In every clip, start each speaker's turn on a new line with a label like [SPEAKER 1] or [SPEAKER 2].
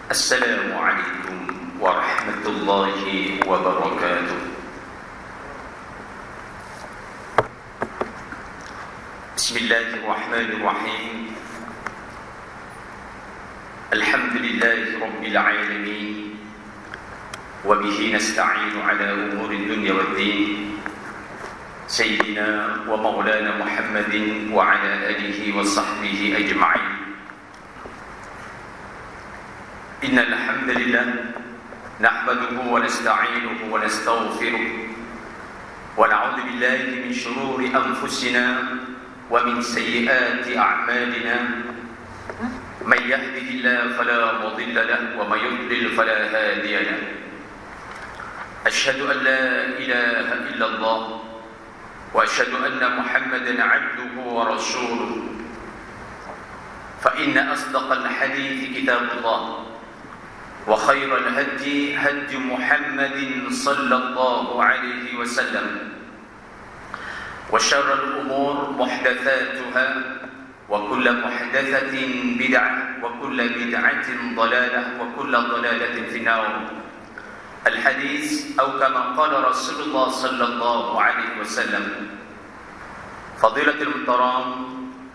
[SPEAKER 1] Assalamualaikum warahmatullahi wabarakatuh. Bismillahirrahmanirrahim. Alhamdulillahi rabbil alamin. Wa bihi nasta'inu ala umuri dunya waddin. Sayyidina wa maulana Muhammadin wa ala alihi wa sahbihi ajma'in. Innal hamdalillah nahmaduhu wa nasta'inuhu wa nastaghfiruh wa na'udzu billahi min shururi anfusina wa min sayyiati a'malina. Man yahdihillahu fala mudilla lahu wa man yudlil fala hadiya lahu. Ashhadu an la ilaha illallah wa ashhadu anna Muhammadan 'abduhu wa rasuluh. Fa inna asdaqal hadithi kitabullah وخير الهدي هدي محمد صلى الله عليه وسلم وشر الأمور محدثاتها وكل محدثة بدعة وكل بدعة ضلالة وكل ضلالة في النار. الحديث أو كما قال رسول الله صلى الله عليه وسلم. فضيلة المحترم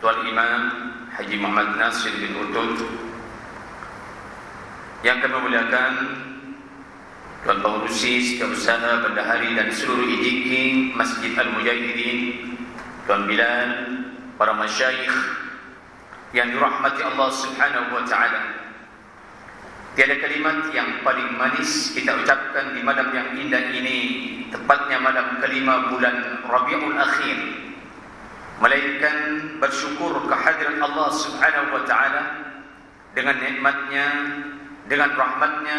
[SPEAKER 1] Tuan Imam Haji Muhammad Nasir bin Utut, yang kami muliakan Tuan Pengurusi Setiausaha Bendahari dan seluruh IDK Masjid Al-Mujahidin, Tuan Bilal, para masyayikh yang dirahmati Allah Subhanahu wa taala. Tiada kalimat yang paling manis kita ucapkan di malam yang indah ini, tepatnya malam kelima bulan Rabiul Akhir, melainkan bersyukur kehadiran Allah Subhanahu wa taala dengan nikmatnya, dengan rahmatnya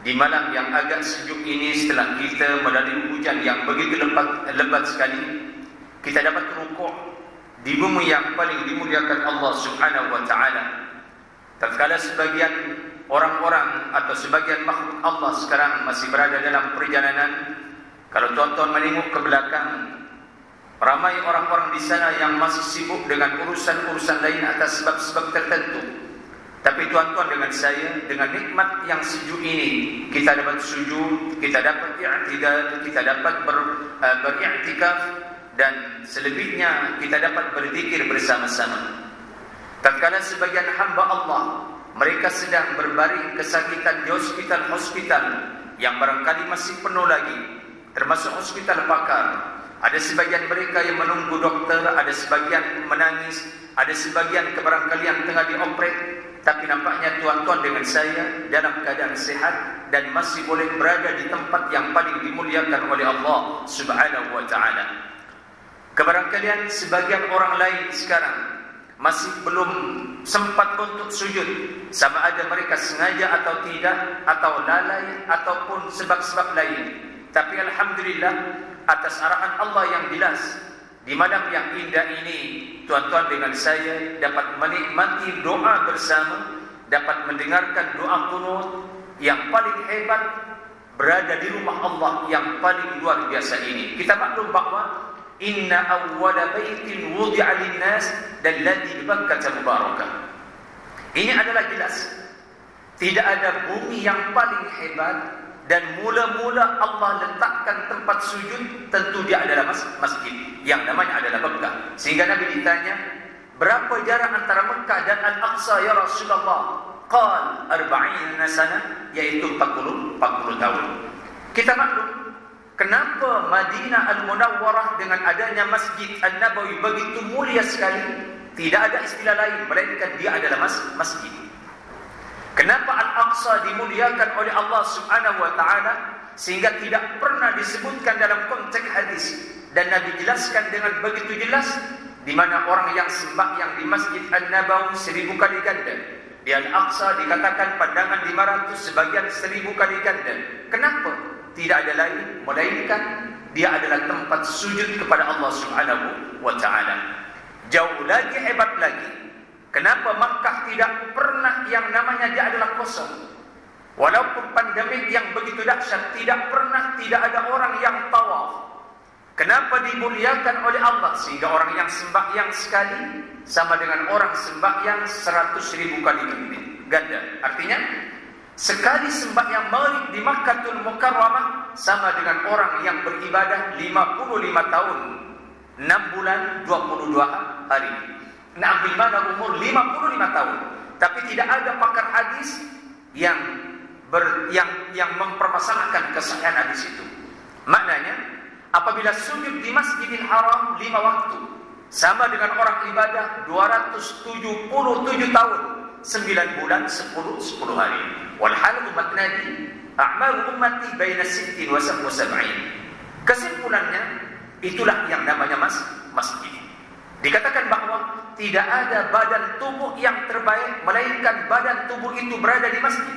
[SPEAKER 1] di malam yang agak sejuk ini. Setelah kita melalui hujan yang begitu lebat sekali, kita dapat rukuk di bumi yang paling dimuliakan Allah Subhanahu wa taala. Tatkala sebagian orang-orang atau sebagian makhluk Allah sekarang masih berada dalam perjalanan, kalau tuan-tuan menengok ke belakang, ramai orang-orang di sana yang masih sibuk dengan urusan-urusan lain atas sebab-sebab tertentu. Tapi tuan-tuan dengan saya, dengan nikmat yang sejuk ini, kita dapat sujud, kita dapat i'tidal, kita dapat beriktikaf, dan selebihnya kita dapat berzikir bersama-sama. Tatkala sebagian hamba Allah mereka sedang berbaring kesakitan di hospital-hospital yang barangkali masih penuh lagi, termasuk hospital pakar. Ada sebagian mereka yang menunggu dokter, ada sebagian menangis, ada sebagian kebarangkalian tengah dioperate. Tapi nampaknya tuan-tuan dengan saya dalam keadaan sehat dan masih boleh berada di tempat yang paling dimuliakan oleh Allah Subhanahu wa taala. Kebarangkalian sebagian orang lain sekarang masih belum sempat untuk sujud, sama ada mereka sengaja atau tidak, atau lalai ataupun sebab-sebab lain. Tapi alhamdulillah, atas arahan Allah yang jelas, di malam yang indah ini, tuan-tuan dengan saya dapat menikmati doa bersama, dapat mendengarkan doa qunut yang paling hebat, berada di rumah Allah yang paling luar biasa ini. Kita maklum bahawa inna awwala baitin wudi'a lin-nas dalladhi bi Bakkah mubarakah. Ini adalah jelas, tidak ada bumi yang paling hebat dan mula-mula Allah letakkan tempat sujud, tentu dia adalah masjid yang namanya adalah Mekah. Sehingga Nabi ditanya, berapa jarak antara Mekah dan Al-Aqsa ya Rasulullah? Qal 40 sana, yaitu 40 tahun. Kita maklum kenapa Madinah Al-Munawwarah dengan adanya Masjid An-Nabawi begitu mulia sekali. Tidak ada istilah lain melainkan dia adalah masjid. Kenapa Al-Aqsa dimuliakan oleh Allah Subhanahu wa taala sehingga tidak pernah disebutkan dalam konteks hadis, dan Nabi jelaskan dengan begitu jelas, di mana orang yang sembahyang di Masjid An-Nabawi 1000 kali ganda, di Al-Aqsa dikatakan pandangan 500, sebagian 1000 kali ganda. Kenapa? Tidak ada lain melainkan dia adalah tempat sujud kepada Allah Subhanahu wa taala. Jauh lagi hebat lagi, kenapa Makkah tidak pernah yang namanya dia adalah kosong? Walaupun pandemik yang begitu dahsyat, tidak ada orang yang tawaf. Kenapa dimuliakan oleh Allah sehingga orang yang sembahyang sekali sama dengan orang sembahyang 100.000 kali ganda? Artinya Sekali sembahyang maghrib di Makkahul Mukarramah sama dengan orang yang beribadah 55 tahun, 6 bulan 22 hari. Nah, ambil mana umur 55 tahun. Tapi tidak ada pakar hadis yang mempermasalahkan kesahihan hadis itu. Maknanya, apabila sujud di Masjidil Haram 5 waktu sama dengan orang ibadah 277 tahun, 9 bulan 10 hari. Walhal umat Nabi a'malu ummati baina 60 wa 70. Kesimpulannya, itulah yang namanya masjid. Dikatakan bahwa tidak ada badan tubuh yang terbaik melainkan badan tubuh itu berada di masjid.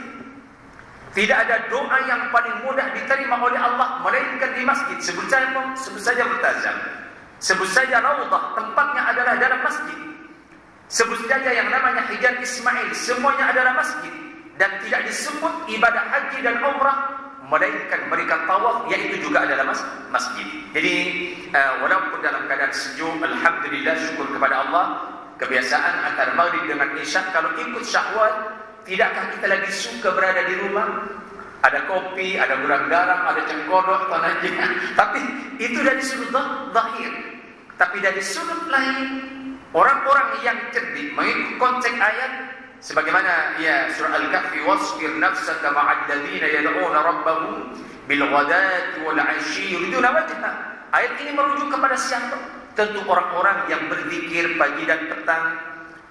[SPEAKER 1] Tidak ada doa yang paling mudah diterima oleh Allah melainkan di masjid. Sebut saja Multazam, sebut saja Raudhah, tempatnya adalah dalam masjid. Sebut saja yang namanya Hijar Ismail, semuanya adalah masjid. Dan tidak disebut ibadah haji dan umrah melainkan mereka tawaf, yaitu juga adalah masjid. Jadi walaupun dalam keadaan sejuk, alhamdulillah, syukur kepada Allah, kebiasaan antara maghrib dengan isya, kalau ikut syahwat, tidakkah kita lagi suka berada di rumah? Ada kopi, ada gurang garam, ada cengkodok, tanahnya. Tapi itu dari sudut zahir. Tapi dari sudut lain, orang-orang yang cerdik mengikut konteks ayat, sebagaimana surah Al-Kahfi, wasbir nafsaka ma'al ladzina yad'una rabbahum bil ghadati wal 'ashyi yuriduna wajha. Ayat ini merujuk kepada siapa? Tentu orang-orang yang berzikir pagi dan petang,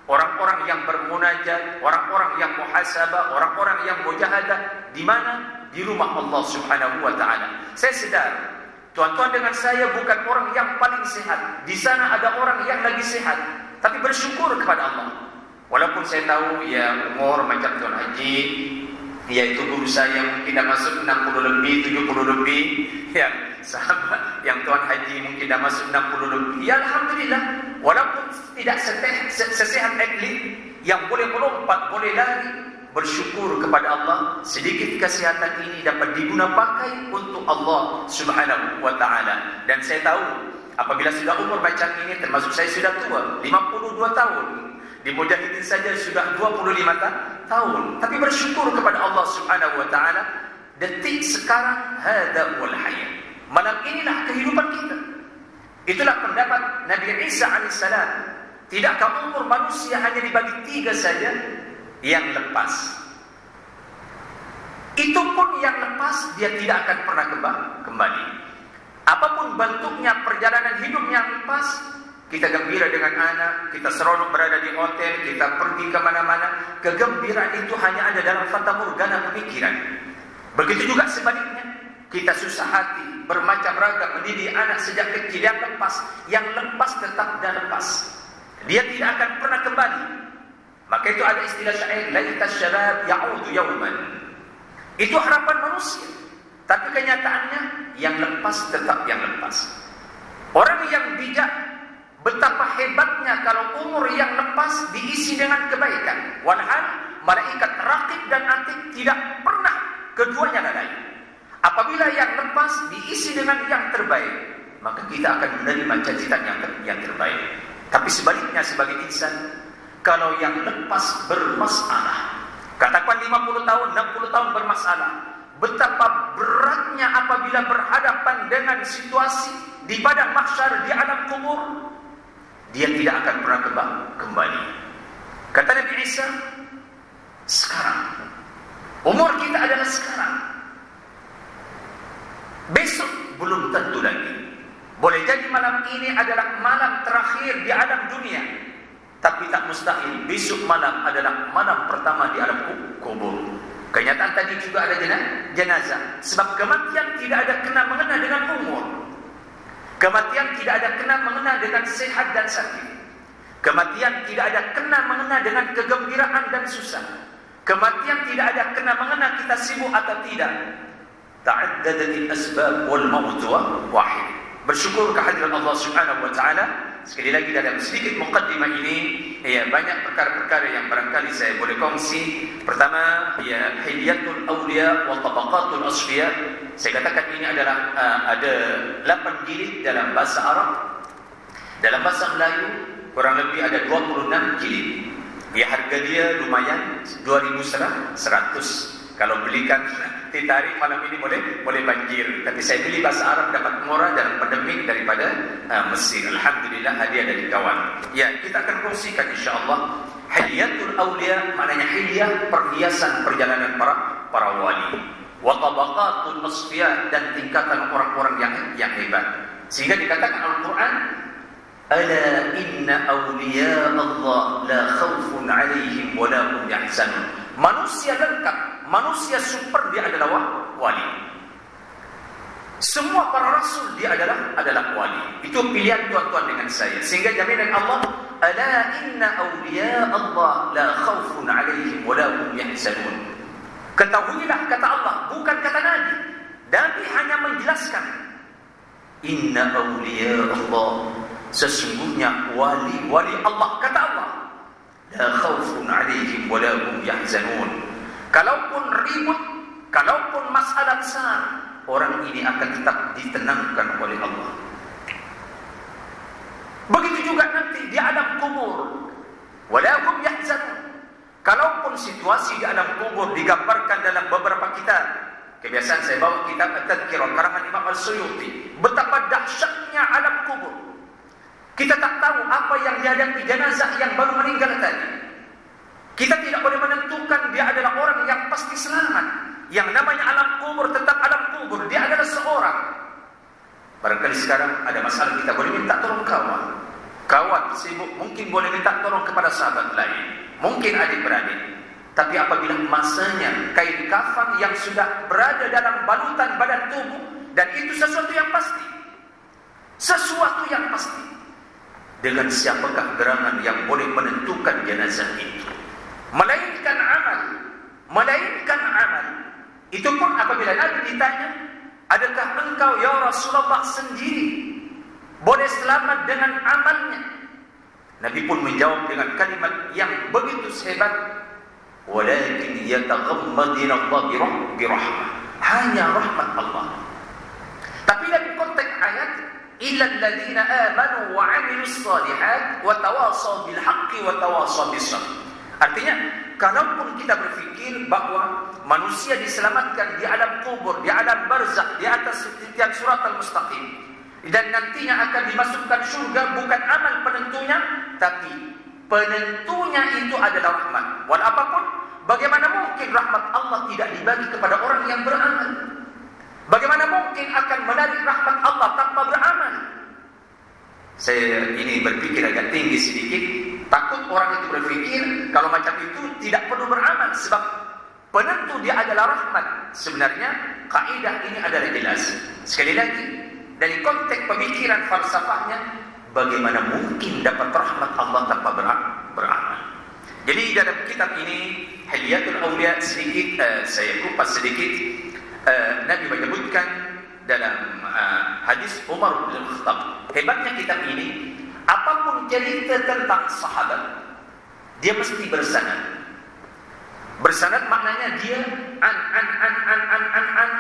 [SPEAKER 1] orang-orang yang bermunajat, orang-orang yang muhasabah, orang-orang yang mujahadah. Di mana? Di rumah Allah Subhanahu wa taala. Saya sedar, tuan-tuan dengan saya bukan orang yang paling sehat. Di sana ada orang yang lagi sehat, tapi bersyukur kepada Allah. Walaupun saya tahu umur macam Tuan Haji, yaitu guru saya mungkin dah masuk 60 lebih, 70 lebih, sahabat yang Tuan Haji mungkin dah masuk 60 lebih. Ya alhamdulillah, walaupun tidak sesehat atlet yang boleh melompat, boleh lari, bersyukur kepada Allah, sedikit kesehatan ini dapat diguna pakai untuk Allah Subhanahu wa taala. Dan saya tahu apabila sudah umur macam ini, termasuk saya sudah tua, 52 tahun. Di Mujahidin saja sudah 25 tahun. Tapi bersyukur kepada Allah Subhanahu wa taala, detik sekarang hada wal hayat. Malam inilah kehidupan kita. Itulah pendapat Nabi Isa alaihissalam. Tidakkah umur manusia hanya dibagi 3 saja? Yang lepas. Itu pun yang lepas dia tidak akan pernah kembali. Apapun bentuknya perjalanan hidup yang lepas, kita gembira dengan anak, kita seronok berada di hotel, kita pergi ke mana-mana. Kegembiraan itu hanya ada dalam fata morgana pemikiran. Begitu juga sebaliknya, kita susah hati, bermacam ragam mendidik anak sejak kecil. Yang lepas tetap dan lepas. Dia tidak akan pernah kembali. Maka itu ada istilah syair, laitas syabab ya'udu yawman. Itu harapan manusia. Tapi kenyataannya, yang lepas tetap yang lepas. Orang yang bijak, betapa hebatnya kalau umur yang lepas diisi dengan kebaikan. Walhal malaikat raqib dan atid tidak pernah keduanya lalai. Apabila yang lepas diisi dengan yang terbaik, maka kita akan menerima cacitan yang terbaik. Tapi sebaliknya sebagai insan, kalau yang lepas bermasalah, katakan 50 tahun, 60 tahun bermasalah, betapa beratnya apabila berhadapan dengan situasi di padang mahsyar, di alam kubur, dia tidak akan pernah kembali. Kata Nabi Isa, sekarang umur kita adalah sekarang. Besok belum tentu lagi. Boleh jadi malam ini adalah malam terakhir di alam dunia, tapi tak mustahil besok malam adalah malam pertama di alam kubur. Kenyataan tadi juga ada jenazah. Sebab kematian tidak ada kena-mengena dengan umur. Kematian tidak ada kena-mengena dengan sehat dan sakit. Kematian tidak ada kena-mengena dengan kegembiraan dan susah. Kematian tidak ada kena-mengena kita sibuk atau tidak. Ta'addadatil asbab wal maut wahid. Bersyukur kehadiran Allah Subhanahu wa taala. Sekali lagi dalam sedikit muqaddimah ini, banyak perkara-perkara yang barangkali saya boleh kongsi. Pertama, Hilyatul Awliya wa Tabaqatul Asfiya. Saya katakan ini adalah ada 8 jilid dalam bahasa Arab. Dalam bahasa Melayu kurang lebih ada 26 jilid. Harga dia lumayan 2.100. Kalau belikan teh tarik malam ini boleh banjir. Tapi saya beli bahasa Arab dapat murah dalam pandemik daripada Mesir. Alhamdulillah hadiah dari kawan. Ya, kita akan kongsikan insya-Allah Hilyatul Awliya, maknanya hilyah perhiasan perjalanan para wali. Wa tabaqatul asfiya, dan tingkatan orang-orang yang hebat. Sehingga dikatakan Al-Quran, ala inna awliya Allah la khawfun alaihim wa la hum yahzanun. Manusia lengkap, manusia super, dia adalah wali. Semua para rasul dia adalah wali. Itu pilihan tuan-tuan dengan saya. Sehingga jaminan Allah, ala inna awliya Allah la khawfun alaihim wa la hum yahzanun. Ketahuilah, kata Allah, bukan kata Nabi. Nabi hanya menjelaskan, inna awliya Allah, sesungguhnya wali Allah, kata Allah, la khawfun alaihim wa la hum yahzanun. Kalaupun ribut, kalaupun masalah besar, orang ini akan tetap ditenangkan oleh Allah. Begitu juga nanti di alam kubur, wa la hum yahzanun. Kalaupun situasi di alam kubur digambarkan dalam beberapa kitab. Kebiasaan saya bawa kitab At-Tadhkirah karangan Imam Al-Suyuti. Betapa dahsyatnya alam kubur. Kita tak tahu apa yang dihadapi jenazah yang baru meninggal tadi. Kita tidak boleh menentukan dia adalah orang yang pasti selamat. Yang namanya alam kubur tetap alam kubur. Dia adalah seorang. Barangkali sekarang ada masalah, kita boleh minta tolong kawan. Kawan sibuk, mungkin boleh minta tolong kepada sahabat lain. Mungkin adik-beradik. Tapi apabila masanya kain kafan yang sudah berada dalam balutan badan tubuh, dan itu sesuatu yang pasti. Sesuatu yang pasti. Dengan siapakah gerangan yang boleh menentukan jenazah itu? Melainkan amal. Melainkan amal. Itu pun apabila Nabi ditanya, adakah engkau ya Rasulullah sendiri boleh selamat dengan amalnya? Nabi pun menjawab dengan kalimat yang begitu hebat, walakin yataghammadina Allah birahmah, hanya rahmat Allah. Tapi dalam konteks ayat, illal ladzina amanu wa 'amilus shalihat wa tawasaw bil haqqi wa tawasaw bis sabr. Artinya, kalaupun kita berfikir bahwa manusia diselamatkan di alam kubur, di alam barzakh, di atas setiap surat al-mustaqim, dan nantinya akan dimasukkan syurga, bukan amal penentunya, tapi penentunya itu adalah rahmat. Walau apapun, bagaimana mungkin rahmat Allah tidak dibagi kepada orang yang beramal? Bagaimana mungkin akan menarik rahmat Allah tanpa beramal? Saya ini berpikir agak tinggi sedikit. Takut orang itu berpikir kalau macam itu tidak perlu beramal, sebab penentu dia adalah rahmat. Sebenarnya kaidah ini adalah jelas. Sekali lagi, dari konteks pemikiran falsafahnya, bagaimana mungkin dapat rahmat Allah tanpa beramal? Jadi dalam kitab ini Hilyatul Awliya, sedikit saya kupas sedikit. Nabi menyebutkan dalam hadis Umar bin Khattab, hebatnya kitab ini, apapun cerita tentang sahabat, dia mesti bersanad. Bersanad maknanya dia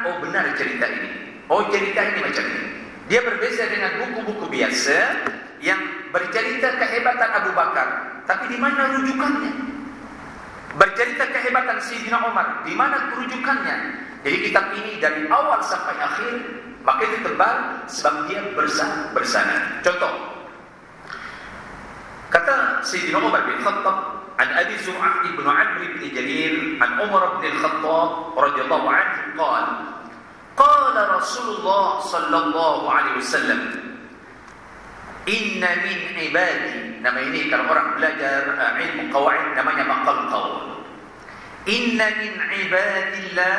[SPEAKER 1] oh benar cerita ini, oh cerita ini macam ini. Dia berbeza dengan buku-buku biasa yang bercerita kehebatan Abu Bakar, tapi di mana rujukannya? Bercerita kehebatan Sayyidina Umar, di mana rujukannya? Jadi kitab ini dari awal sampai akhir, maka itu tebal sebab dia bersanad. Contoh, kata Sayyidina Umar bin Khattab, an Abi Zur'ah ibn Amr ibn Jarir, an Umar bin Khattab radhiyallahu anhu qala, qala Rasulullah sallallahu alaihi wasallam, inna min ibadi, nama ini kalau orang belajar ilmu qawaid namanya maqal qaul. Inna min ibadillah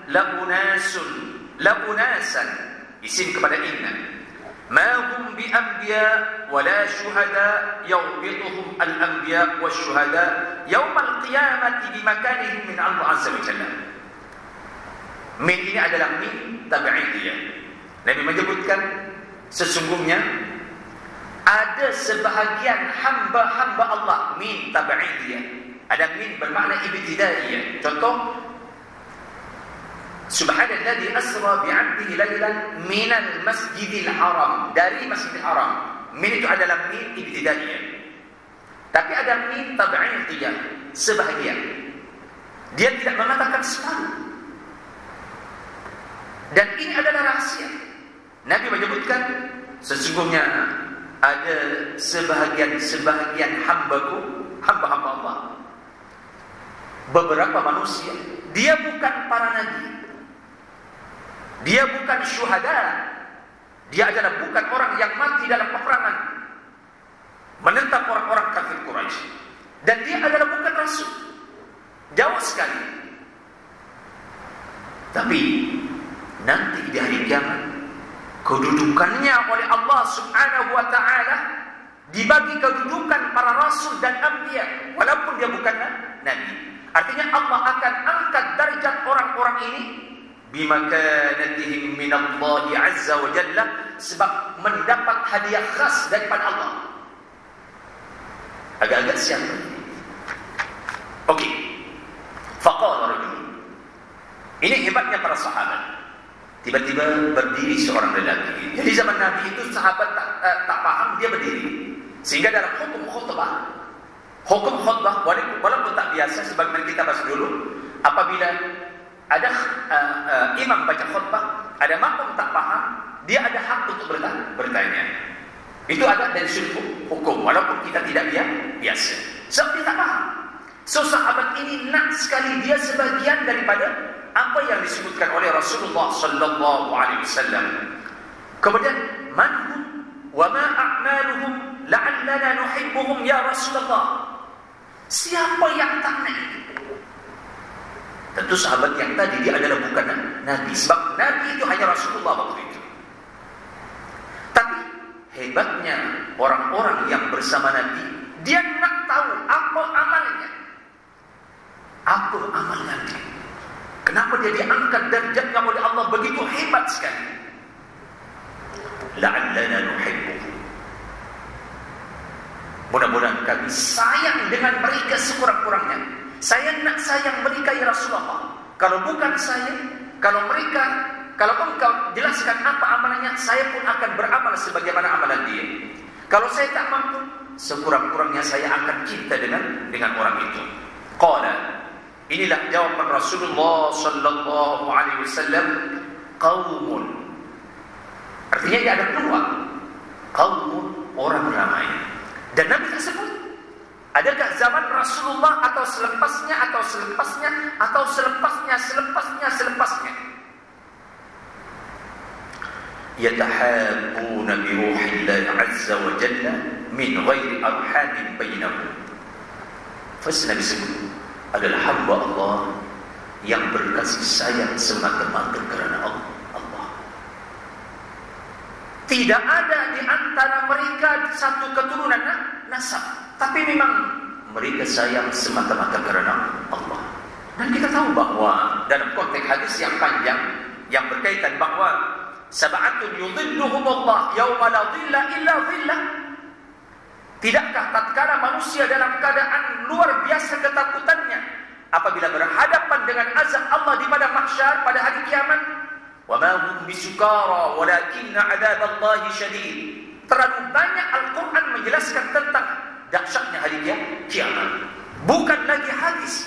[SPEAKER 1] la'unasan, isim kepada inna, ma hum bi anbiya wa la syuhada yawbituhum al-anbiya wa syuhada yawmal qiyamati bi makanihim min Allah azza wa jalla. Min ini adalah min tabi'idiyah. Nabi menyebutkan sesungguhnya ada sebahagian hamba-hamba Allah min tabi'idiyah. Ada min bermakna ibtidaiyah. Contoh, subhanalladzi asra bi'abdihi lailan minal masjidil haram, dari masjidil haram. Min itu adalah min ibtidaiyah. Tapi ada min tabi'idiyah, sebahagian. Dia tidak mengatakan separuh. Dan ini adalah rahasia. Nabi menyebutkan, sesungguhnya ada sebahagian hamba-Ku, hamba-hamba Allah, beberapa manusia, dia bukan para nabi, dia bukan syuhada, dia adalah bukan orang yang mati dalam peperangan menentang orang-orang kafir Quraisy, dan dia adalah bukan rasul, jauh sekali. Tapi nanti di hari kiamat, kedudukannya oleh Allah Subhanahu wa ta'ala dibagi kedudukan para rasul dan anbiya, walaupun dia bukan nabi. Artinya Allah akan angkat darjat orang-orang ini bimakanatihim minallahi azza wa jalla, sebab mendapat hadiah khas daripada Allah. Agak-agak siapa? Okey. Faqala rajul. Ini hebatnya para sahabat. Tiba-tiba berdiri seorang lelaki. Jadi zaman Nabi itu sahabat tak paham, dia berdiri. Sehingga dalam hukum khutbah walaupun tak biasa, sebagaimana kita bahas dulu, apabila ada imam baca khutbah, ada makmum tak paham, dia ada hak untuk bertanya. Itu ada dari sudut hukum, walaupun kita tidak biasa. Sebab dia tak paham. So sahabat ini nak sekali, dia sebagian daripada apa yang disebutkan oleh Rasulullah sallallahu alaihi wasallam. Kemudian, manhum wa ma a'maluhum la'allana nuhibbuhum ya Rasulullah. Siapa yang tanya ini? Tentu sahabat yang tadi dia adalah bukan nabi, sebab nabi itu hanya Rasulullah waktu itu. Tapi hebatnya orang-orang yang bersama Nabi, dia nak tahu apa amalnya. Apa amal Nabi? Kenapa dia diangkat darjatnya oleh Allah begitu hebat sekali? La'allana nuhibbuhum. Mudah-mudahan kami sayang dengan mereka sekurang-kurangnya. Saya nak sayang mereka ya Rasulullah. Kalau bukan saya, kalau engkau jelaskan apa amalannya, saya pun akan beramal sebagaimana amalan dia. Kalau saya tak mampu, sekurang-kurangnya saya akan cinta dengan orang itu. Qala, inilah jawaban Rasulullah sallallahu alaihi wasallam, qaumun. Artinya dia ada peluang. Qaumun, orang ramai. Dan Nabi tersebut, adakah zaman Rasulullah atau selepasnya atau selepasnya atau selepasnya? Yatahabbuna bi ruhillah azza wa jalla min ghairi arhamin bainahum. Fas Nabi sebut adalah hamba Allah yang berkasih sayang semata-mata kerana Allah. Tidak ada di antara mereka satu keturunan nasab, tapi memang mereka sayang semata-mata kerana Allah. Dan kita tahu bahawa dalam konteks hadis yang panjang yang berkaitan bahawa sab'atun yudhilluhumullah yauma la dhilla illa dhillah. Tidakkah tatkala manusia dalam keadaan luar biasa ketakutannya apabila berhadapan dengan azab Allah di padang mahsyar pada hari kiamat, wa ma hum bisukara walakinna 'adzaballahi syadid. Terlalu banyak Al-Quran menjelaskan tentang dahsyatnya hari kiamat. Bukan lagi hadis.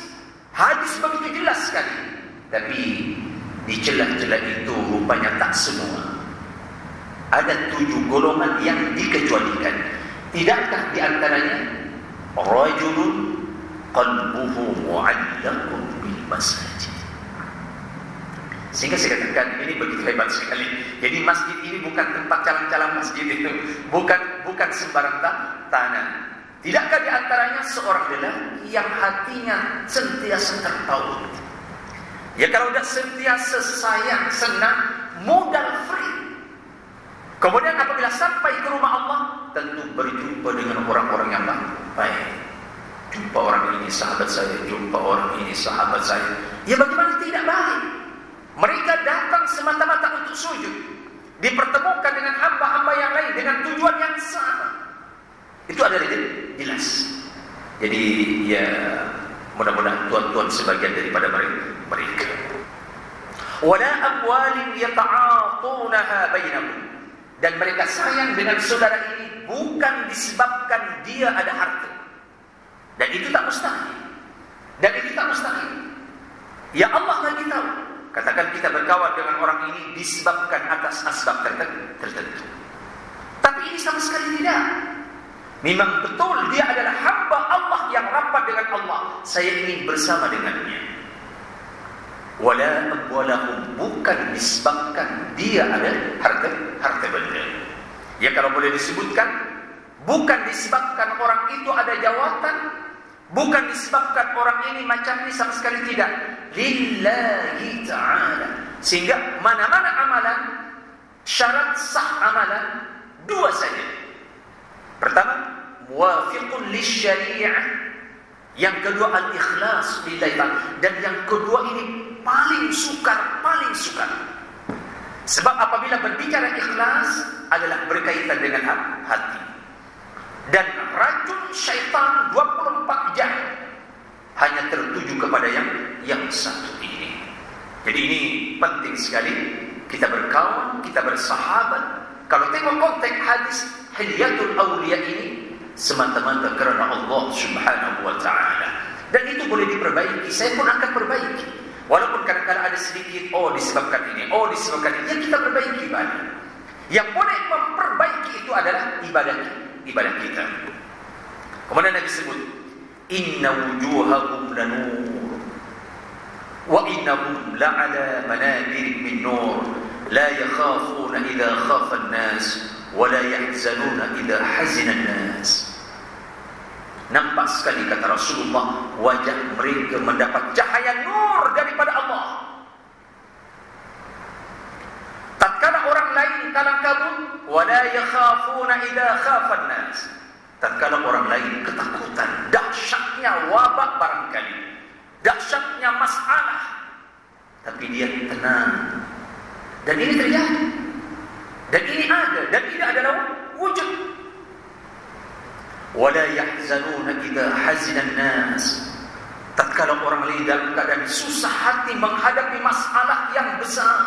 [SPEAKER 1] Hadis begitu jelas sekali. Tapi di celah-celah itu rupanya tak semua. Ada 7 golongan yang dikecualikan. Tidakkah di antaranya rajulun qalbuhu mu'allaqun bil masajid. Sehingga saya katakan ini begitu hebat sekali. Jadi masjid ini bukan tempat calang-calang masjid itu, bukan sembarang tanah. Tidakkah di antaranya seorang lelaki yang hatinya sentiasa tertaut? Ya kalau sudah sentiasa sayang, senang, modal free. Kemudian apabila sampai ke rumah Allah, tentu berjumpa dengan orang-orang yang baik. Jumpa orang ini sahabat saya, jumpa orang ini sahabat saya. Ya bagaimana tidak baik? Mereka datang semata-mata untuk sujud, dipertemukan dengan hamba-hamba yang lain dengan tujuan yang sama. Itu adalah jelas. Jadi ya mudah-mudahan tuan-tuan sebagian daripada mereka. Wala amwalin yata'atunaha bainahum. Dan mereka sayang dengan saudara ini bukan disebabkan dia ada harta. Dan itu tak mustahil. Ya Allah lagi tahu. Katakan kita berkawan dengan orang ini disebabkan atas asbab tertentu. Tapi ini sama sekali tidak. Memang betul dia adalah hamba Allah yang rapat dengan Allah. Saya ingin bersama dengannya. Wala amwalahum, bukan disebabkan dia ada harta benda. Ya kalau boleh disebutkan, bukan disebabkan orang itu ada jawatan, bukan disebabkan orang ini macam ini, sama sekali tidak. Lillahi ta'ala. Sehingga mana-mana amalan, syarat sah amalan dua saja. Pertama, muwafiqun lisyari'ah. Yang kedua, al-ikhlas lillahi ta'ala. Dan yang kedua ini paling sukar. Sebab apabila berbicara ikhlas adalah berkaitan dengan hati. Dan racun syaitan 24 jam hanya tertuju kepada yang satu ini. Jadi ini penting sekali. Kita berkawan, kita bersahabat. Kalau tengok konteks hadis Hilyatul Awliya ini, semata-mata kerana Allah Subhanahu wa ta'ala. Dan itu boleh diperbaiki. Saya pun akan perbaiki. Walaupun kadang-kadang ada sedikit, disebabkan ini, disebabkan ini, yang kita perbaiki balik. Yang boleh memperbaiki itu adalah ibadah kita. Kemudian Nabi sebut, inna wujuhahum lanur wa innahum la'ala manabir min nur la yakhafuna idha khafa an-nas wa la yahzanuna idha hazina an-nas. Nampak sekali, kata Rasulullah, wajah mereka mendapat cahaya nur daripada Allah. Tatkala orang lain kalang kabut, wala yakhafuna idza khafa an-nas. Tatkala orang lain ketakutan, dahsyatnya wabak barangkali, dahsyatnya masalah, tapi dia tenang. Dan ini terjadi. Dan ini ada, dan ini adalah wujud. Wala yahzanuna idza hazina an-nas. Tatkala orang lain dalam keadaan susah hati menghadapi masalah yang besar,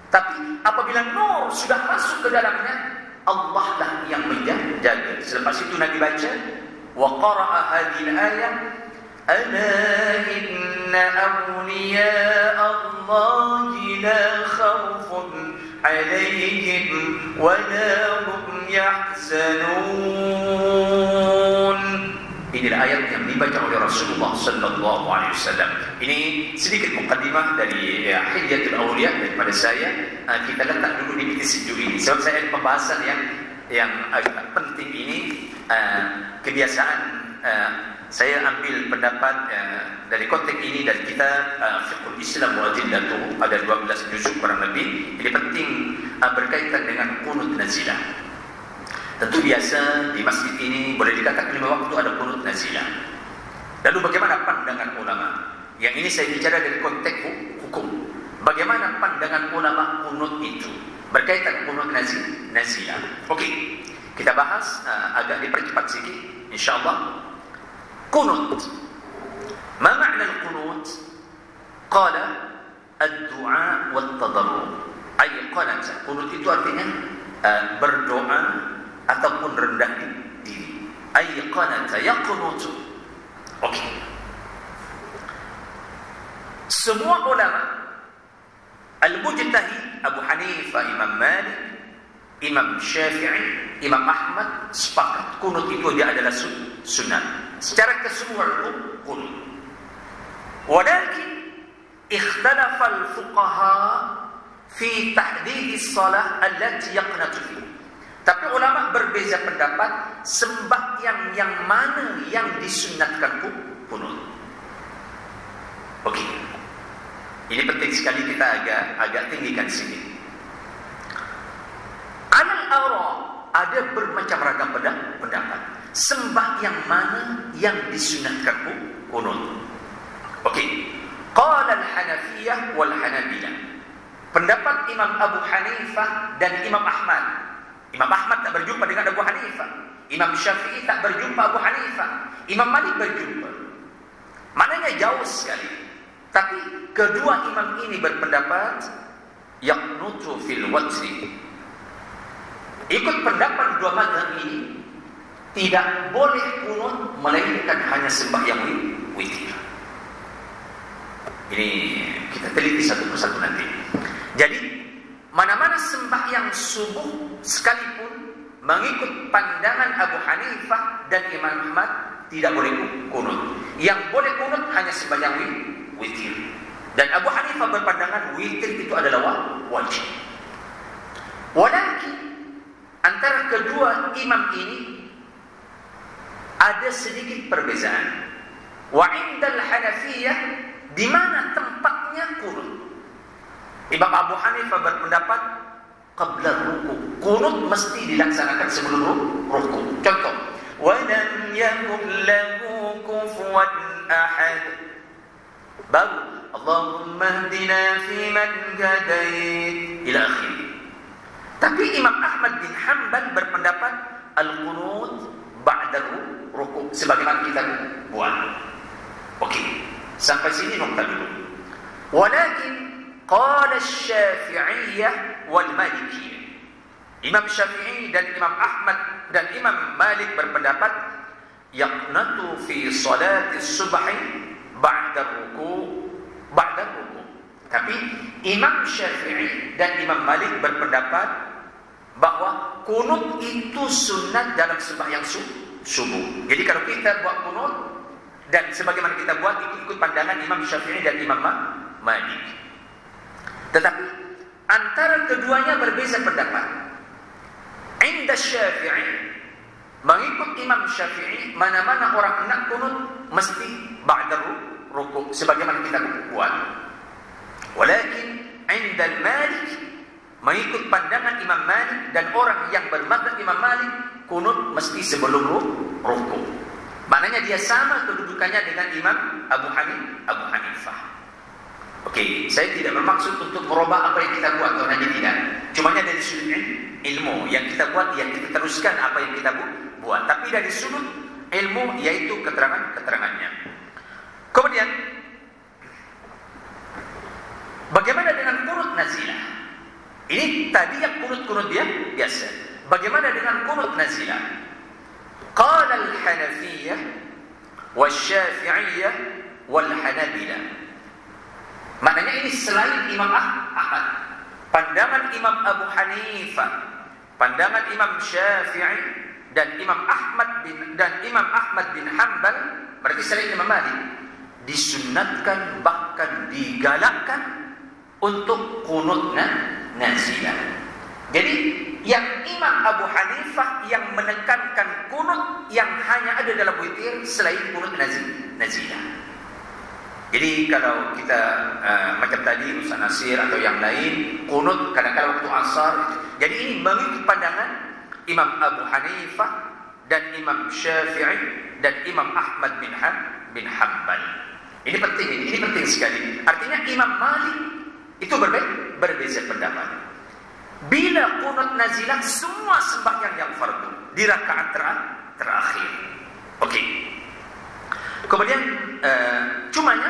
[SPEAKER 1] tapi apabila nur sudah masuk ke dalamnya, Allah lah yang menjaga. Selepas itu Nabi baca, wa qara'a hadhihi al-ayah, ala inna awliya Allahi la khawfun alaihim wa la hum yahzanun. Inilah ayat yang dibaca oleh Rasulullah sallallahu alaihi wasallam. Ini sedikit mukadimah dari Hilyatul Awliya daripada saya. Kita letak dulu di titik sejuk ini. Sebab saya ada pembahasan yang agak penting ini. Kebiasaan saya ambil pendapat dari konteks ini dari kitab Fiqhul Islam wa Adillatuh, ada 12 juzuk kurang lebih. Jadi penting berkaitan dengan qunut nazilah. Tentu biasa di masjid ini boleh dikatakan 5 waktu ada qunut nazilah. Lalu bagaimana pandangan ulama? Yang ini saya bicara dari konteks hukum. Bagaimana pandangan ulama qunut itu berkaitan qunut nazilah? Okey, kita bahas agak dipercepat sikit insyaallah. Qunut. Ma makna al-qunut? Qala ad-du'a wat-tadarru'. Ay qanat. Qunut itu artinya berdoa ataupun rendah diri. Ay qanata yaqnutu. Okey. Semua ulama al-mujtahid, Abu Hanifah, Imam Malik, Imam Syafi'i, Imam Ahmad sepakat qunut itu dia adalah sunnah. Secara keseluruhan qunut. Walakin ikhtalafa al-fuqaha fi tahdid as-salah allati yaqnatu fiha. Tapi ulama berbeza pendapat sembahyang yang mana yang disunnatkan qunut. Okey. Ini penting sekali, kita agak tinggikan sini. Al-ara, ada bermacam ragam pendapat. Sembahyang mana yang disunatkan qunut? Okey. Qala al-Hanafiyah wal Hanabilah. Pendapat Imam Abu Hanifah dan Imam Ahmad. Imam Ahmad tak berjumpa dengan Abu Hanifah. Imam Syafi'i tak berjumpa Abu Hanifah. Imam Malik berjumpa. Maknanya jauh sekali. Tapi kedua imam ini berpendapat yaqnutu fil watri. Ikut pendapat dua mazhab ini, tidak boleh qunut melainkan hanya sembahyang witir. Ini kita teliti satu persatu nanti. Jadi mana-mana sembahyang subuh sekalipun mengikut pandangan Abu Hanifah dan Imam Ahmad tidak boleh kunut. Yang boleh kunut hanya sembahyang witir. Dan Abu Hanifah berpandangan witir itu adalah wajib. Walakin antara kedua imam ini ada sedikit perbezaan. Wa indal Hanafiyah, di mana tempatnya kunut. Imam Abu Hanifah berpendapat qabla ruku'. Kunut mesti dilaksanakan sebelum ruku'. Contoh, wa lam yakul lahu kufuwan ahad. Baru Allahumma hdina fi man hadait ila akhir. Tapi Imam Ahmad bin Hanbal berpendapat al-qunut ba'da ruku', sebagaimana kita buat. Okey, sampai sini nokta dulu. Walakin qala Syafi'iyah wal Malikiyah. Imam Syafi'i dan Imam Ahmad dan Imam Malik berpendapat yaqnatu fi salati subhi ba'da ruku'. Tapi Imam Syafi'i dan Imam Malik berpendapat bahwa kunut itu sunat dalam sembahyang subuh. Jadi kalau kita buat kunut dan sebagaimana kita buat ikut pandangan Imam Syafi'i dan Imam Malik. Tetapi antara keduanya berbeza pendapat. Inda Syafi'i, mengikut Imam Syafi'i, mana-mana orang nak kunut mesti ba'da ruku' sebagaimana kita buat. Walakin inda Malik, mengikut pandangan Imam Malik dan orang yang bermadzhab Imam Malik, kunut mesti sebelum ruku'. Maknanya dia sama kedudukannya dengan Imam Abu Hanifah. Okey, saya tidak bermaksud untuk merubah apa yang kita buat atau hanya tidak. Cumanya dari sudut ilmu yang kita buat, yang kita teruskan apa yang kita buat. Tapi dari sudut ilmu, yaitu keterangannya. Kemudian, bagaimana dengan kunut nazilah? Ini tadi yang kunut dia biasa. Bagaimana dengan kunut nazilah? Qala al-Hanafiyyah wal-Syafi'iyyah wal-Hanabilah. Maknanya ini selain Imam Ahmad, pandangan Imam Abu Hanifah, pandangan Imam Syafi'i dan Imam Ahmad bin Hanbal, berarti selain Imam Malik, disunnatkan bahkan digalakkan untuk kunut nazilah. Jadi yang Imam Abu Hanifah yang menekankan kunut yang hanya ada dalam witir selain kunut nazilah. Jadi kalau kita macam tadi Ustaz Nasir atau yang lain, kunut kadang-kadang waktu asar. Jadi ini mengikut pandangan Imam Abu Hanifah dan Imam Syafi'i dan Imam Ahmad bin Hanbal. Ini penting sekali. Artinya Imam Malik itu berbeza pendapat. Bila kunut nazilah semua sembahyang yang fardu di rakaat terakhir. Okey. Kemudian cumanya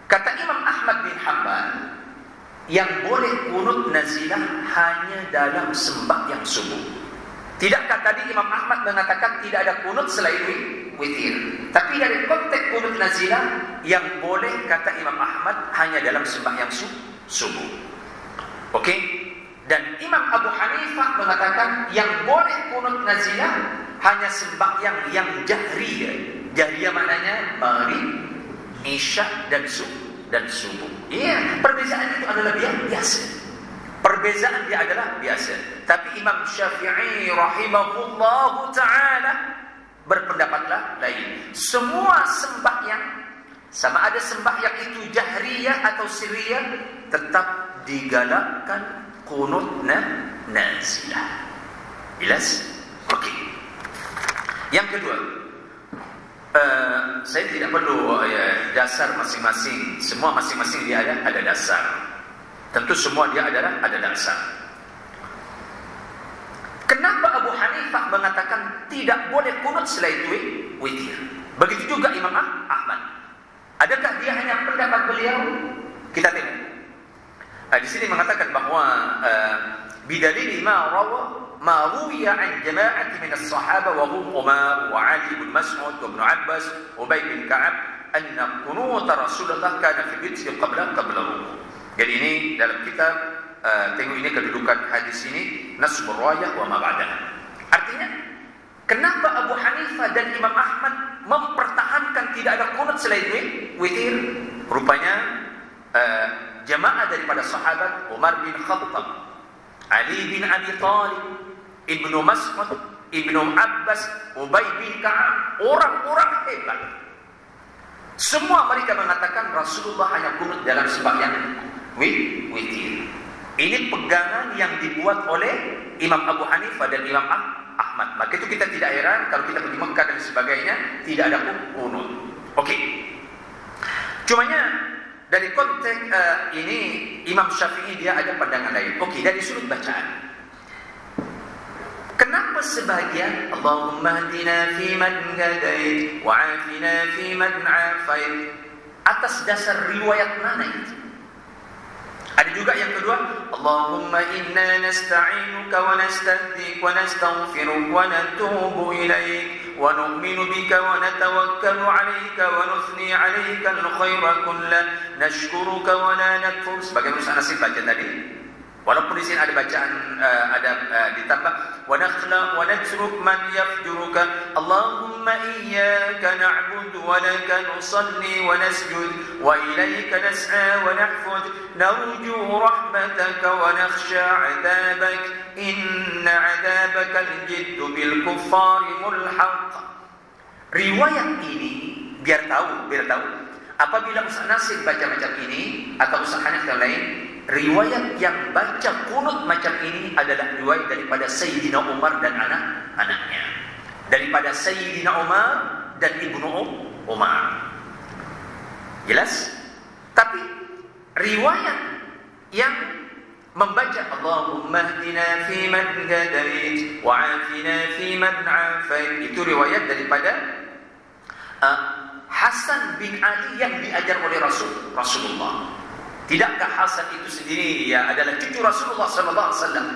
[SPEAKER 1] kata Imam Ahmad bin Hanbal yang boleh kunut nazilah hanya dalam sembahyang subuh. Tidakkah tadi Imam Ahmad mengatakan tidak ada kunut selain witir? Tapi dari konteks kunut nazilah yang boleh kata Imam Ahmad hanya dalam sembahyang subuh. Okey? Dan Imam Abu Hanifah mengatakan yang boleh kunut nazilah hanya sembahyang yang jahriyah. Jahriyah maknanya maghrib, isya dan subuh. Iya, perbezaan itu adalah biasa. Perbezaan dia adalah biasa. Tapi Imam Syafi'i rahimahullahu ta'ala berpendapatlah lain. Semua sembahyang, sama ada sembahyang itu jahriyah atau sirriyah, tetap digalakkan kunut nazilah. Jelas? Okey. Yang kedua, saya tidak perlu dasar masing-masing. Semua masing-masing dia ada dasar. Tentu semua dia ada dasar. Kenapa Abu Hanifah mengatakan tidak boleh kunut selain witir? Begitu juga Imam Ahmad. Adakah dia hanya pendapat beliau? Kita tengok. Di sini mengatakan bahawa bidalil ma ruwiya an jama'ati min as-sahaba wa hum Umar wa Ali bin Mas'ud wa Ibn Abbas, Ubay bin Ka'ab anna qunut Rasulullah kana fi witri qabla ruku'. Jadi ini dalam kitab tengok ini kedudukan hadis ini nasbur riwayah wa ma ba'daha. Artinya kenapa Abu Hanifah dan Imam Ahmad mempertahankan tidak ada qunut selain witir? Rupanya jamaah daripada sahabat Umar bin Khattab, Ali bin Abi Thalib, Ibnu Mas'ud, Ibnu Abbas, Ubay bin Ka'ab, orang-orang hebat. Semua mereka mengatakan Rasulullah hanya kunut dalam sembahyang witir. Ini pegangan yang dibuat oleh Imam Abu Hanifah dan Imam Ahmad. Maka itu kita tidak heran kalau kita pergi Mekah dan sebagainya tidak ada kunut. Okey. Cumanya dari konteks ini Imam Syafi'i dia ada pandangan lain. Okey, dari sudut bacaan. Kenapa sebahagian Allahumma hdina fi man hadait wa afina fi man afait, atas dasar riwayat mana itu? Ada juga yang kedua, Allahumma inna nasta'inuka wa nastahdik wa nastaghfiruka wa natubu ilaik wa nu'minu bika wa natawakkalu 'alaika wa nuthni 'alaika al-khaira kullah nashkuruka wa la nakfur. Sebagai Musa Nasib baca tadi. Walaupun di sini ada bacaan ditambah wa nakhla wa natruk man yafjuruka Allahumma iyyaka na'budu wa laka nusalli wa nasjud wa ilayka nas'a wa nahfud narju rahmataka wa nakhsha 'adabak inna 'adabaka al-jiddu bil kuffari mulhaq. Riwayat ini biar tahu apabila Ustaz Nasir baca macam ini atau Ustaz Hanif yang lain, riwayat yang baca kunut macam ini adalah riwayat daripada Sayyidina Umar dan anak-anaknya, daripada Sayyidina Umar dan Ibnu Umar. Jelas? Tapi riwayat yang membaca Allahumma hdina fi man hadait wa afina fi man afait, itu riwayat daripada Hasan bin Ali yang diajar oleh Rasulullah. Tidakkah Hasan itu sendiri dia adalah cucu Rasulullah sallallahu alaihi wasallam,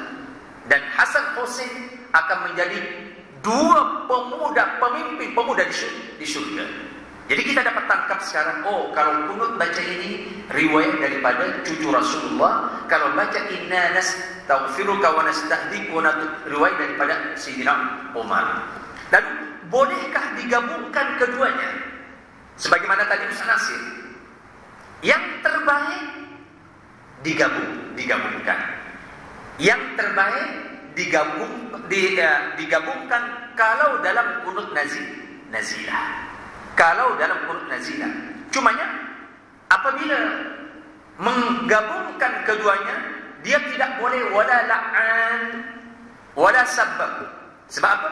[SPEAKER 1] dan Hasan Husain akan menjadi dua pemimpin pemuda di surga. Jadi kita dapat tangkap sekarang, oh kalau kunut baca ini riwayat daripada cucu Rasulullah, kalau baca inna nastaghfiruka wa nastahdiku riwayat daripada Sayyidina Umar. Dan bolehkah digabungkan keduanya? Sebagaimana tadi Ustaz Nasir, yang terbaik digabungkan. Yang terbaik digabungkan kalau dalam kunut nazilah. Kalau dalam kunut nazilah. Cumanya apabila menggabungkan keduanya, dia tidak boleh wala la'an wala sabab. Sebab apa?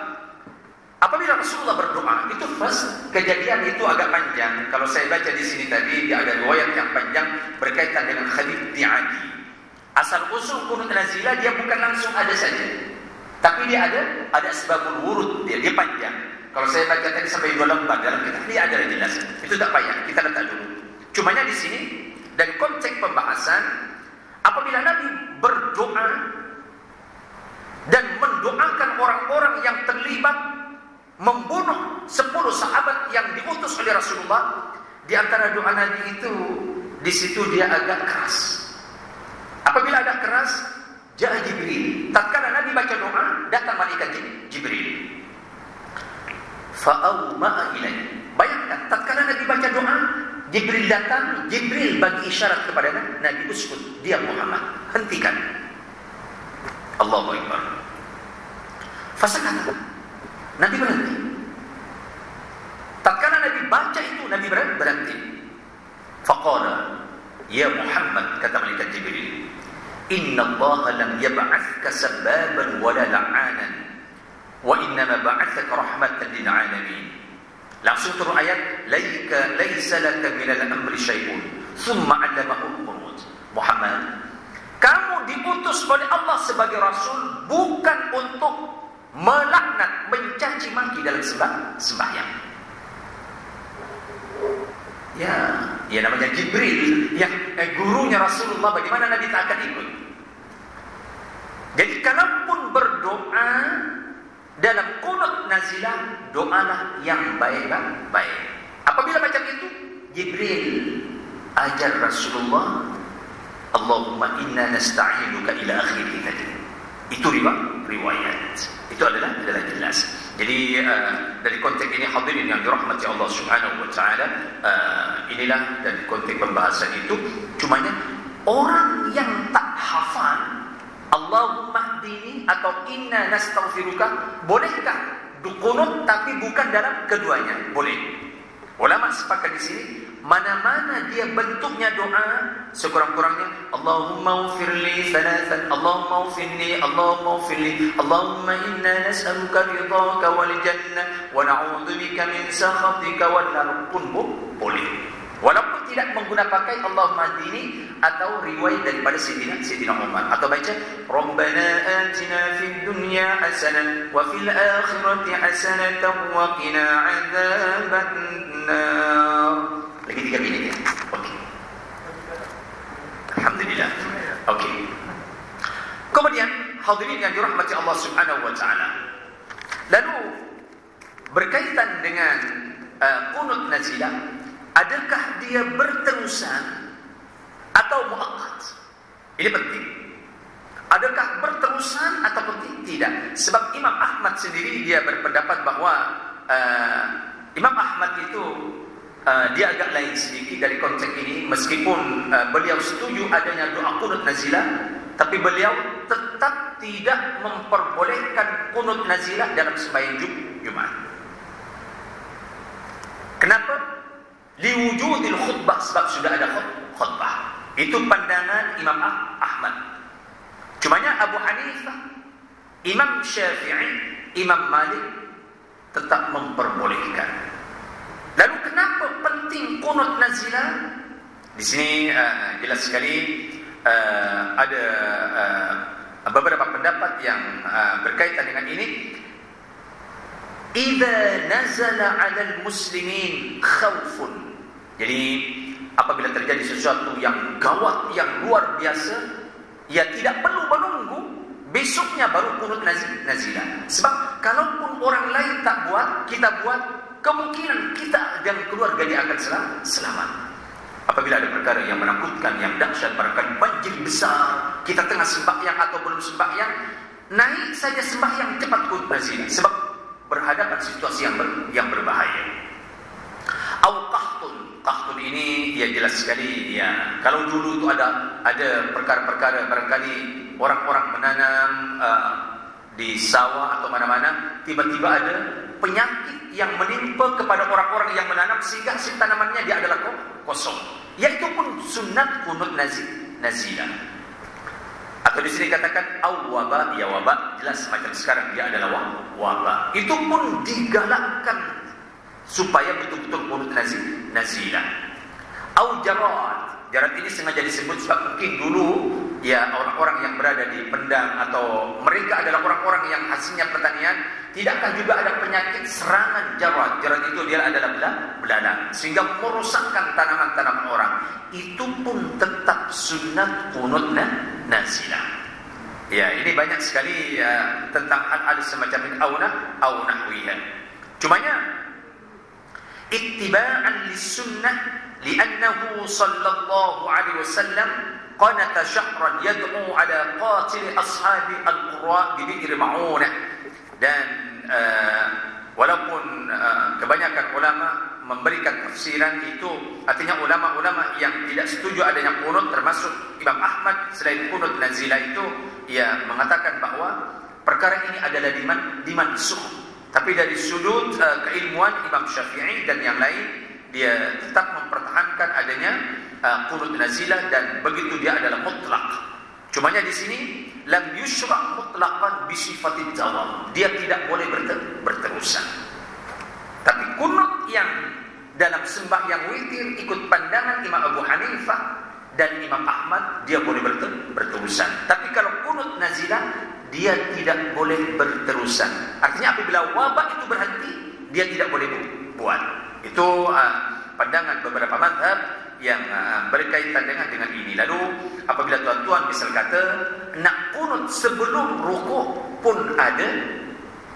[SPEAKER 1] Apabila Rasulullah berdoa, itu first kejadian itu agak panjang. Kalau saya baca di sini tadi, dia ada riwayat yang panjang berkaitan dengan Khalid bin Adi. Asal usul kunut nazilah dia bukan langsung ada saja, tapi dia ada sebabul wurud dia panjang. Kalau saya baca tadi sampai 2 lembar dalam kitab dia ada jelas. Itu tak payah, kita letak dulu. Cumanya di sini dari konteks pembahasan, apabila Nabi berdoa dan mendoakan orang-orang yang terlibat membunuh 10 sahabat yang diutus oleh Rasulullah, di antara doa Nabi itu di situ dia agak keras. Apabila ada keras, jaa Jibril. Tatkala Nabi baca doa, datang malaikat Jibril. Fa'awma'a ilaihi. Bayangkan, tatkala Nabi baca doa, Jibril datang, Jibril bagi isyarat kepada Nabi, uskut, dia Muhammad, hentikan. Allahu Akbar. Fasakata. Nabi berhenti. Tatkala Nabi baca itu, Nabi berhenti. Faqala, ya Muhammad, kata malaikat Jibril, inna Allah lam yab'athka sababan wala la'anan wa innama ba'athaka rahmatan lil alamin. Langsung turun ayat, laisa laka minal amri syai'un thumma 'allamahu al-qunut. Muhammad, kamu diutus oleh Allah sebagai rasul bukan untuk melaknat, mencaci maki dalam sembahyang. Ya namanya Jibril, yang gurunya Rasulullah, bagaimana Nabi tak akan ikut? Jadi kalaupun berdoa dalam kunut nazilah, doalah yang baik-baik. Apabila macam itu, Jibril ajar Rasulullah, Allahumma inna nasta'inuka ila akhiri tadi. Itu riwayat. Itu adalah jelas. Jadi dari konteks ini hadirin yang dirahmati Allah Subhanahu wa taala, inilah dari konteks pembahasan itu. Cumanya orang yang tak hafal Allahumma hdini atau inna nastaghfiruka, bolehkah qunut tapi bukan dalam keduanya? Boleh. Ulama sepakat di sini, mana-mana dia bentuknya doa, sekurang-kurangnya Allahumma ufirli thalathan, Allahumma ufirli, Allahumma ufirli, Allahumma inna nas'aluka ridhaka wal jannah wa na'udzubika min sakhatika wan nar, pun boleh. Walaupun tidak menggunakan pakai Allahumma hdini atau riwayat daripada Sayyidina Umar, atau baca Rabbana atina fid dunya hasanah wa fil akhirati hasanah wa qina adzabannar. Lagi 3 minit ya. Okey. Alhamdulillah. Okey. Kemudian hadirin yang dirahmati Allah Subhanahu wa taala. Lalu berkaitan dengan qunut nazilah, adakah dia berterusan atau muakkad? Ini penting. Adakah berterusan atau tidak? Sebab Imam Ahmad sendiri dia berpendapat bahawa Imam Ahmad itu dia agak lain sedikit dari konteks ini. Meskipun beliau setuju adanya doa qunut nazilah, tapi beliau tetap tidak memperbolehkan qunut nazilah dalam sembahyang Jumat. Kenapa? Liwujudil khutbah, sebab sudah ada khutbah. Itu pandangan Imam Ahmad. Cumanya Abu Hanifah, Imam Syafi'i, Imam Malik tetap memperbolehkan. Lalu kenapa penting qunut nazilah? Di sini jelas sekali ada beberapa pendapat yang berkaitan dengan ini. Idza nazala 'alal muslimin khaufun. Jadi apabila terjadi sesuatu yang gawat, yang luar biasa, ya tidak perlu menunggu besoknya baru qunut nazilah. Sebab kalaupun orang lain tak buat, kita buat, kemungkinan kita dan keluarga dia akan selamat. Apabila ada perkara yang menakutkan, yang dahsyat, barangkali banjir besar, kita tengah sembahyang atau belum sembahyang, naik saja sembahyang cepat qunut nazilah. Sebab berhadapan situasi yang berbahaya. Au qahtun ini ya jelas sekali ya. Kalau dulu itu ada perkara-perkara, barangkali orang-orang menanam di sawah atau mana-mana, tiba-tiba ada penyakit yang menimpa kepada orang-orang yang menanam sehingga hasil tanamannya dia adalah kosong. Yaitu pun sunat qunut nazilah. Atau di sini katakan wabah, ya wabah, jelas macam sekarang dia adalah wabah. Itu pun digalakkan supaya betul-betul qunut nazilah. Au jarat ini sengaja disebut sebab mungkin dulu ya orang-orang yang berada di Pendang atau mereka adalah orang-orang yang hasilnya pertanian, tidakkah juga ada penyakit serangan jarat? Jarat itu dia adalah belalang sehingga merosakkan tanaman-tanaman orang. Itu pun tetap sunat qunut nazilah. Ya, ini banyak sekali tentang hal-hal semacam ini au nahwiha. Cumanya ittiba'an lis-sunnah li'annahu sallallahu alaihi wasallam qanata syahran yad'u ala qatil ashabi al-qurra bi bi'r ma'unah. Dan walaupun kebanyakan ulama memberikan tafsiran itu, artinya ulama-ulama yang tidak setuju adanya qunut termasuk Imam Ahmad, selain qunut nazilah itu ia mengatakan bahawa perkara ini adalah dimansuh. Tapi dari sudut keilmuan Imam Syafi'i dan yang lain, dia tetap mempertahankan adanya qunut nazilah dan begitu dia adalah mutlak. Cumanya di sini lam yushra' mutlaqan bi sifatil jawab. Dia tidak boleh berterusan. Tapi qunut yang dalam sembahyang witir ikut pandangan Imam Abu Hanifah dan Imam Ahmad, dia boleh berterusan. Tapi kalau qunut nazilah, dia tidak boleh berterusan. Artinya apabila wabah itu berhenti, dia tidak boleh buat. Itu pandangan beberapa mazhab yang berkaitan dengan ini. Lalu apabila tuan-tuan misal kata nak qunut sebelum rukuk, pun ada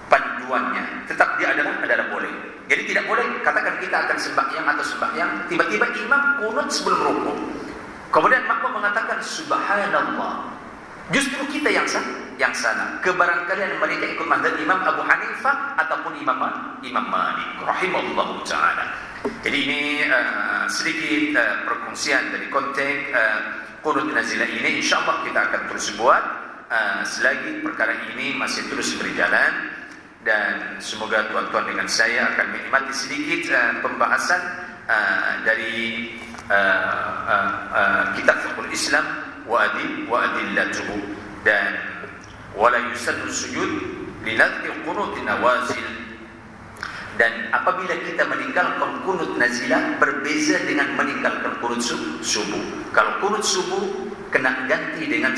[SPEAKER 1] panduan tujuannya, tetap dia adalah boleh. Jadi tidak boleh katakan kita akan sembahyang tiba-tiba imam kunut sebelum rukuk. Kemudian makmum mengatakan subhanallah. Justru kita yang salah. Kebarangkalian mereka ikut mazhab Imam Abu Hanifah ataupun Imam Malik rahimahullahu taala. Jadi ini sedikit perkongsian dari konteks qunut nazilah ini. Insyaallah kita akan terus buat selagi perkara ini masih terus berjalan, dan semoga tuan-tuan dengan saya akan menikmati sedikit pembahasan dari kitab Fiqhul Islam wa adillatuhu, dan wala yusaddu sujud linadhi qunut nawazil. Dan apabila kita meninggalkan kunut nazilah berbeza dengan meninggalkan kunut subuh. Kalau kunut subuh kena ganti dengan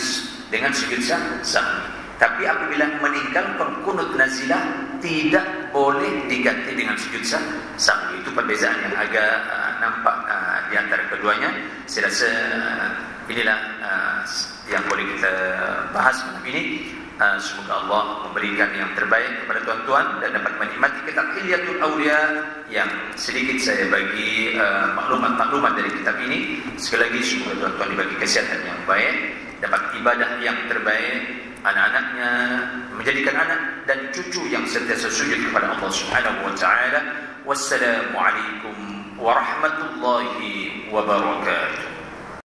[SPEAKER 1] sujud sahwi. Tapi apabila meninggalkan kunut nazilah tidak boleh diganti dengan sujud sahwi. Itu perbezaan yang agak nampak di antara keduanya. Saya rasa inilah yang boleh kita bahas malam ini. Semoga Allah memberikan yang terbaik kepada tuan-tuan dan dapat menikmati kitab Hilyatul Awliya yang sedikit saya bagi maklumat-maklumat dari kitab ini. Sekali lagi semoga tuan-tuan dibagi kesihatan yang baik, dapat ibadah yang terbaik, anak-anaknya menjadikan anak dan cucu yang sentiasa sujud kepada Allah Subhanahu wa taala. Wassalamualaikum warahmatullahi wabarakatuh.